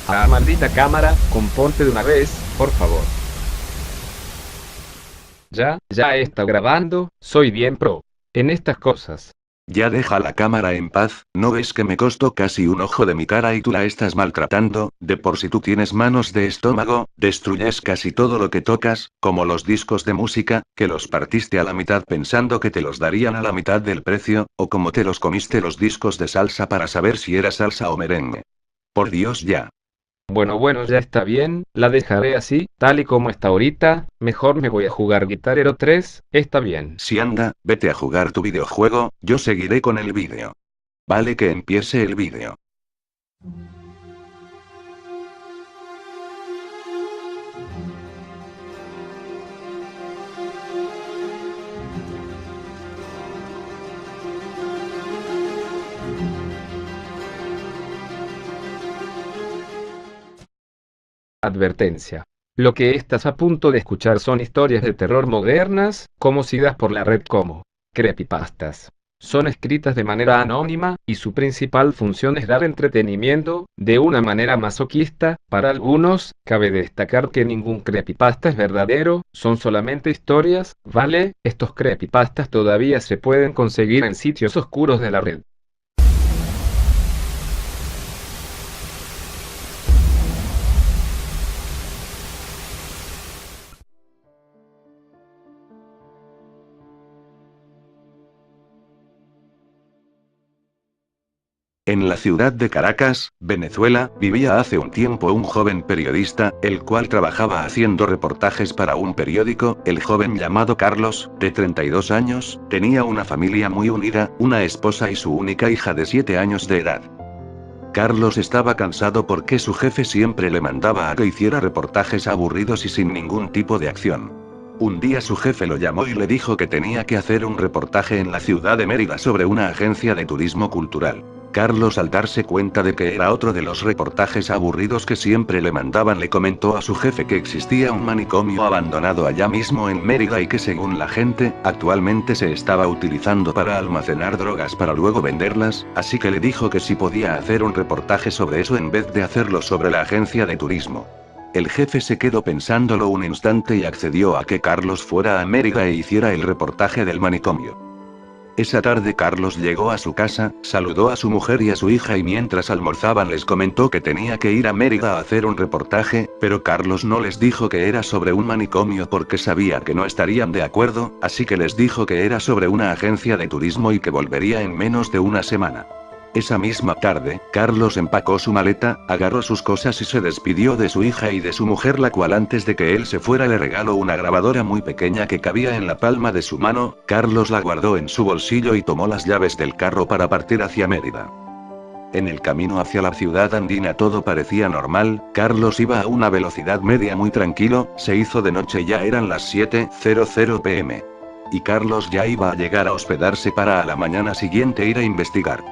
Ah, maldita cámara, componte de una vez, por favor. Ya está grabando, soy bien pro en estas cosas. Ya deja la cámara en paz, ¿no ves que me costó casi un ojo de mi cara y tú la estás maltratando? De por si tú tienes manos de estómago, destruyes casi todo lo que tocas, como los discos de música, que los partiste a la mitad pensando que te los darían a la mitad del precio, o como te los comiste los discos de salsa para saber si era salsa o merengue. Por Dios ya. Bueno, ya está bien, la dejaré así, tal y como está ahorita, mejor me voy a jugar Guitar Hero 3, está bien. Si anda, vete a jugar tu videojuego, yo seguiré con el vídeo. Vale que empiece el vídeo. Advertencia. Lo que estás a punto de escuchar son historias de terror modernas, conocidas por la red como creepypastas. Son escritas de manera anónima, y su principal función es dar entretenimiento, de una manera masoquista, para algunos. Cabe destacar que ningún creepypasta es verdadero, son solamente historias, ¿vale? Estos creepypastas todavía se pueden conseguir en sitios oscuros de la red. En la ciudad de Caracas, Venezuela, vivía hace un tiempo un joven periodista, el cual trabajaba haciendo reportajes para un periódico. El joven llamado Carlos, de 32 años, tenía una familia muy unida, una esposa y su única hija de 7 años de edad. Carlos estaba cansado porque su jefe siempre le mandaba a que hiciera reportajes aburridos y sin ningún tipo de acción. Un día su jefe lo llamó y le dijo que tenía que hacer un reportaje en la ciudad de Mérida sobre una agencia de turismo cultural. Carlos, al darse cuenta de que era otro de los reportajes aburridos que siempre le mandaban, le comentó a su jefe que existía un manicomio abandonado allá mismo en Mérida y que, según la gente, actualmente se estaba utilizando para almacenar drogas para luego venderlas, así que le dijo que si podía hacer un reportaje sobre eso en vez de hacerlo sobre la agencia de turismo. El jefe se quedó pensándolo un instante y accedió a que Carlos fuera a Mérida e hiciera el reportaje del manicomio. Esa tarde Carlos llegó a su casa, saludó a su mujer y a su hija y mientras almorzaban les comentó que tenía que ir a Mérida a hacer un reportaje, pero Carlos no les dijo que era sobre un manicomio porque sabía que no estarían de acuerdo, así que les dijo que era sobre una agencia de turismo y que volvería en menos de una semana. Esa misma tarde, Carlos empacó su maleta, agarró sus cosas y se despidió de su hija y de su mujer, la cual antes de que él se fuera le regaló una grabadora muy pequeña que cabía en la palma de su mano. Carlos la guardó en su bolsillo y tomó las llaves del carro para partir hacia Mérida. En el camino hacia la ciudad andina todo parecía normal. Carlos iba a una velocidad media muy tranquilo. Se hizo de noche y ya eran las 7:00 pm. Y Carlos ya iba a llegar a hospedarse para a la mañana siguiente ir a investigar.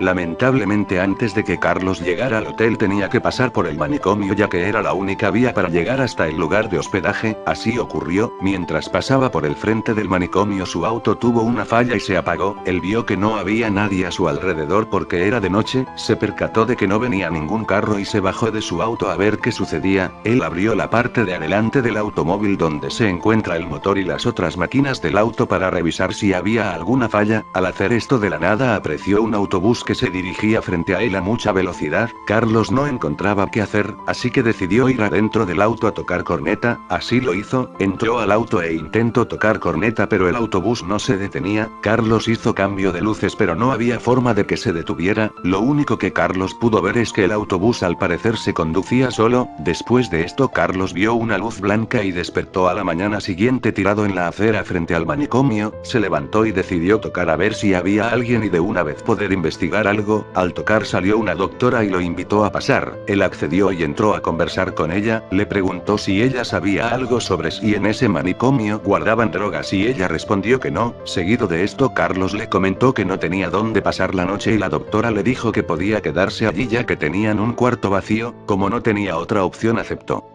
Lamentablemente, antes de que Carlos llegara al hotel tenía que pasar por el manicomio ya que era la única vía para llegar hasta el lugar de hospedaje. Así ocurrió, mientras pasaba por el frente del manicomio su auto tuvo una falla y se apagó. Él vio que no había nadie a su alrededor porque era de noche, se percató de que no venía ningún carro y se bajó de su auto a ver qué sucedía. Él abrió la parte de adelante del automóvil donde se encuentra el motor y las otras máquinas del auto para revisar si había alguna falla. Al hacer esto, de la nada apreció un autobús que se dirigía frente a él a mucha velocidad. Carlos no encontraba qué hacer, así que decidió ir adentro del auto a tocar corneta. Así lo hizo, entró al auto e intentó tocar corneta pero el autobús no se detenía. Carlos hizo cambio de luces pero no había forma de que se detuviera. Lo único que Carlos pudo ver es que el autobús al parecer se conducía solo. Después de esto Carlos vio una luz blanca y despertó a la mañana siguiente tirado en la acera frente al manicomio. Se levantó y decidió tocar a ver si había alguien y de una vez poder investigar algo. Al tocar salió una doctora y lo invitó a pasar. Él accedió y entró a conversar con ella. Le preguntó si ella sabía algo sobre si en ese manicomio guardaban drogas y ella respondió que no. Seguido de esto Carlos le comentó que no tenía dónde pasar la noche y la doctora le dijo que podía quedarse allí ya que tenían un cuarto vacío. Como no tenía otra opción aceptó.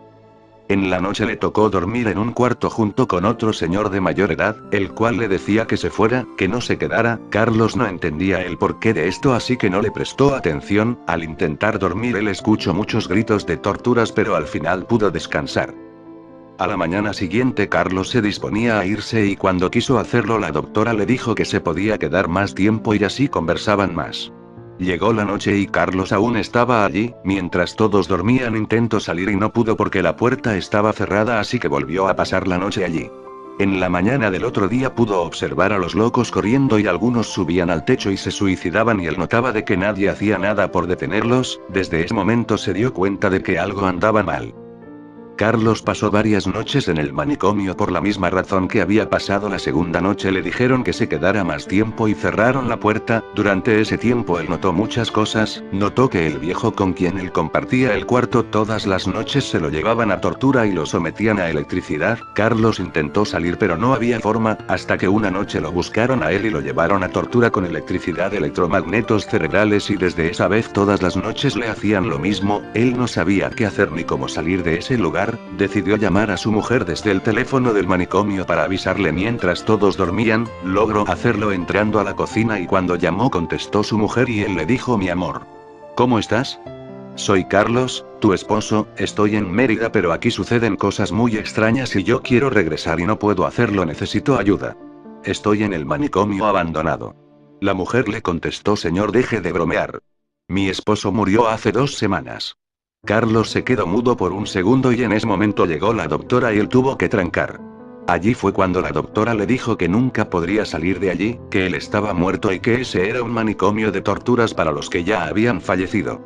En la noche le tocó dormir en un cuarto junto con otro señor de mayor edad, el cual le decía que se fuera, que no se quedara. Carlos no entendía el porqué de esto, así que no le prestó atención. Al intentar dormir él escuchó muchos gritos de torturas, pero al final pudo descansar. A la mañana siguiente Carlos se disponía a irse y cuando quiso hacerlo la doctora le dijo que se podía quedar más tiempo y así conversaban más. Llegó la noche y Carlos aún estaba allí. Mientras todos dormían intentó salir y no pudo porque la puerta estaba cerrada, así que volvió a pasar la noche allí. En la mañana del otro día pudo observar a los locos corriendo y algunos subían al techo y se suicidaban y él notaba de que nadie hacía nada por detenerlos. Desde ese momento se dio cuenta de que algo andaba mal. Carlos pasó varias noches en el manicomio por la misma razón que había pasado la segunda noche. Le dijeron que se quedara más tiempo y cerraron la puerta. Durante ese tiempo él notó muchas cosas. Notó que el viejo con quien él compartía el cuarto todas las noches se lo llevaban a tortura y lo sometían a electricidad. Carlos intentó salir pero no había forma, hasta que una noche lo buscaron a él y lo llevaron a tortura con electricidad, electromagnetos cerebrales, y desde esa vez todas las noches le hacían lo mismo. Él no sabía qué hacer ni cómo salir de ese lugar. Decidió llamar a su mujer desde el teléfono del manicomio para avisarle mientras todos dormían. Logró hacerlo entrando a la cocina y cuando llamó contestó su mujer y él le dijo: mi amor, ¿cómo estás? Soy Carlos, tu esposo. Estoy en Mérida pero aquí suceden cosas muy extrañas y yo quiero regresar y no puedo hacerlo, necesito ayuda. Estoy en el manicomio abandonado. La mujer le contestó: señor, deje de bromear. Mi esposo murió hace 2 semanas. Carlos se quedó mudo por un segundo y en ese momento llegó la doctora y él tuvo que trancar. Allí fue cuando la doctora le dijo que nunca podría salir de allí, que él estaba muerto y que ese era un manicomio de torturas para los que ya habían fallecido.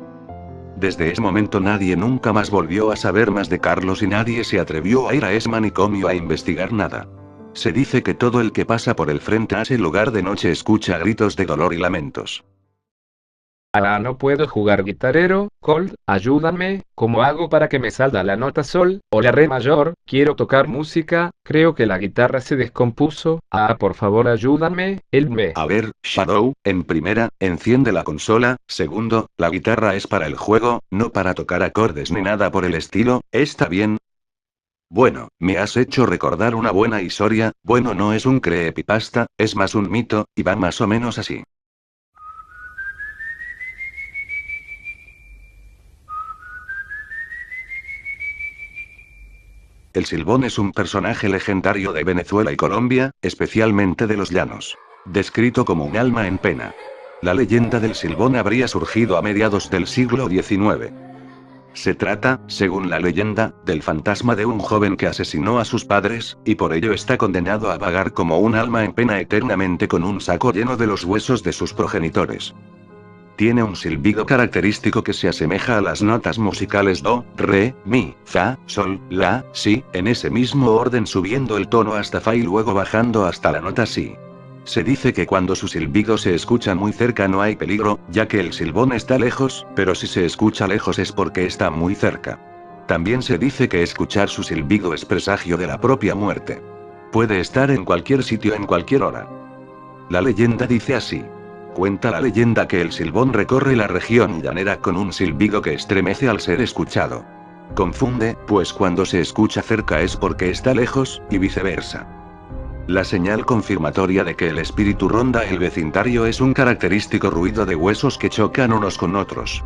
Desde ese momento nadie nunca más volvió a saber más de Carlos y nadie se atrevió a ir a ese manicomio a investigar nada. Se dice que todo el que pasa por el frente a ese lugar de noche escucha gritos de dolor y lamentos. Ah, no puedo jugar guitarrero. Cold, ayúdame. ¿Cómo hago para que me salga la nota sol o la re mayor? Quiero tocar música. Creo que la guitarra se descompuso. Ah, por favor, ayúdame. El me. A ver, Shadow, en primera, enciende la consola. Segundo, la guitarra es para el juego, no para tocar acordes ni nada por el estilo. ¿Está bien? Bueno, me has hecho recordar una buena historia. Bueno, no es un creepypasta, es más un mito, y va más o menos así. El Silbón es un personaje legendario de Venezuela y Colombia, especialmente de los llanos. Descrito como un alma en pena. La leyenda del Silbón habría surgido a mediados del siglo XIX. Se trata, según la leyenda, del fantasma de un joven que asesinó a sus padres, y por ello está condenado a vagar como un alma en pena eternamente con un saco lleno de los huesos de sus progenitores. Tiene un silbido característico que se asemeja a las notas musicales do, re, mi, fa, sol, la, si, en ese mismo orden subiendo el tono hasta fa y luego bajando hasta la nota si. Se dice que cuando su silbido se escucha muy cerca no hay peligro, ya que el silbón está lejos, pero si se escucha lejos es porque está muy cerca. También se dice que escuchar su silbido es presagio de la propia muerte. Puede estar en cualquier sitio en cualquier hora. La leyenda dice así. Cuenta la leyenda que el silbón recorre la región llanera con un silbido que estremece al ser escuchado. Confunde, pues cuando se escucha cerca es porque está lejos, y viceversa. La señal confirmatoria de que el espíritu ronda el vecindario es un característico ruido de huesos que chocan unos con otros.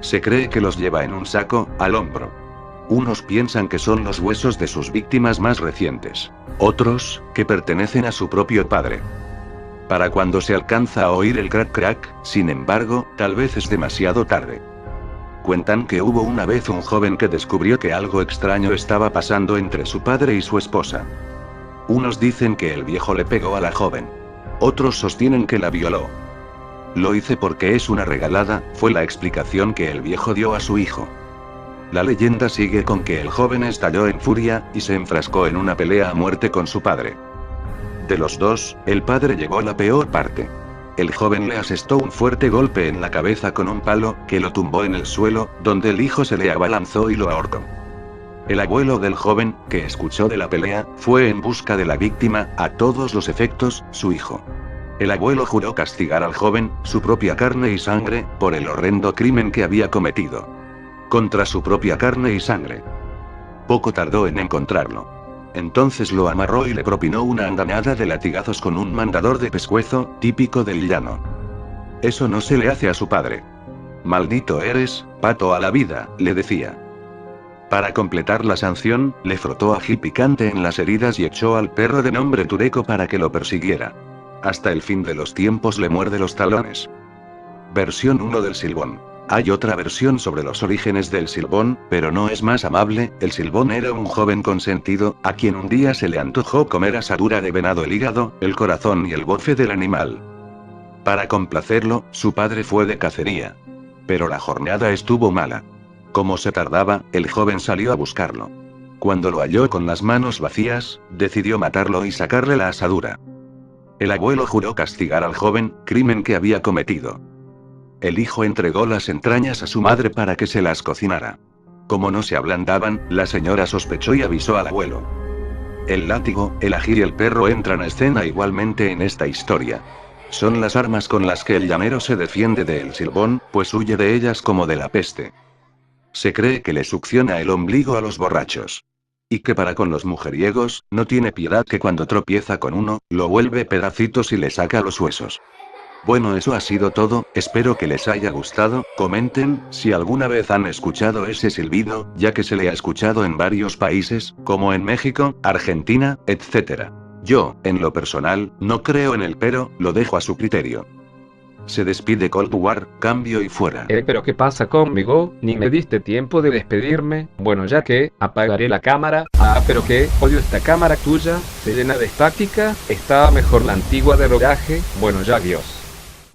Se cree que los lleva en un saco, al hombro. Unos piensan que son los huesos de sus víctimas más recientes. Otros, que pertenecen a su propio padre. Para cuando se alcanza a oír el crack crack, sin embargo, tal vez es demasiado tarde. Cuentan que hubo una vez un joven que descubrió que algo extraño estaba pasando entre su padre y su esposa. Unos dicen que el viejo le pegó a la joven. Otros sostienen que la violó. Lo hice porque es una regalada, fue la explicación que el viejo dio a su hijo. La leyenda sigue con que el joven estalló en furia, y se enfrascó en una pelea a muerte con su padre. De los dos, el padre llevó la peor parte. El joven le asestó un fuerte golpe en la cabeza con un palo, que lo tumbó en el suelo, donde el hijo se le abalanzó y lo ahorcó. El abuelo del joven, que escuchó de la pelea, fue en busca de la víctima, a todos los efectos, su hijo. El abuelo juró castigar al joven, su propia carne y sangre, por el horrendo crimen que había cometido. Contra su propia carne y sangre. Poco tardó en encontrarlo. Entonces lo amarró y le propinó una andanada de latigazos con un mandador de pescuezo, típico del llano. Eso no se le hace a su padre. Maldito eres, pato a la vida, le decía. Para completar la sanción, le frotó ají picante en las heridas y echó al perro de nombre Tureco para que lo persiguiera. Hasta el fin de los tiempos le muerde los talones. Versión 1 del Silbón. Hay otra versión sobre los orígenes del Silbón, pero no es más amable. El Silbón era un joven consentido, a quien un día se le antojó comer asadura de venado, el hígado, el corazón y el bofe del animal. Para complacerlo, su padre fue de cacería. Pero la jornada estuvo mala. Como se tardaba, el joven salió a buscarlo. Cuando lo halló con las manos vacías, decidió matarlo y sacarle la asadura. El abuelo juró castigar al joven, crimen que había cometido. El hijo entregó las entrañas a su madre para que se las cocinara. Como no se ablandaban, la señora sospechó y avisó al abuelo. El látigo, el ají y el perro entran a escena igualmente en esta historia. Son las armas con las que el llanero se defiende del Silbón, pues huye de ellas como de la peste. Se cree que le succiona el ombligo a los borrachos. Y que para con los mujeriegos, no tiene piedad, que cuando tropieza con uno, lo vuelve pedacitos y le saca los huesos. Bueno, eso ha sido todo, espero que les haya gustado. Comenten si alguna vez han escuchado ese silbido, ya que se le ha escuchado en varios países, como en México, Argentina, etc. Yo, en lo personal, no creo en él, pero lo dejo a su criterio. Se despide Cold War, cambio y fuera. Pero ¿qué pasa conmigo? Ni me diste tiempo de despedirme. Bueno, ya que, apagaré la cámara. Pero qué, odio esta cámara tuya, se llena de estática. Estaba mejor la antigua de rodaje. Bueno, ya adiós.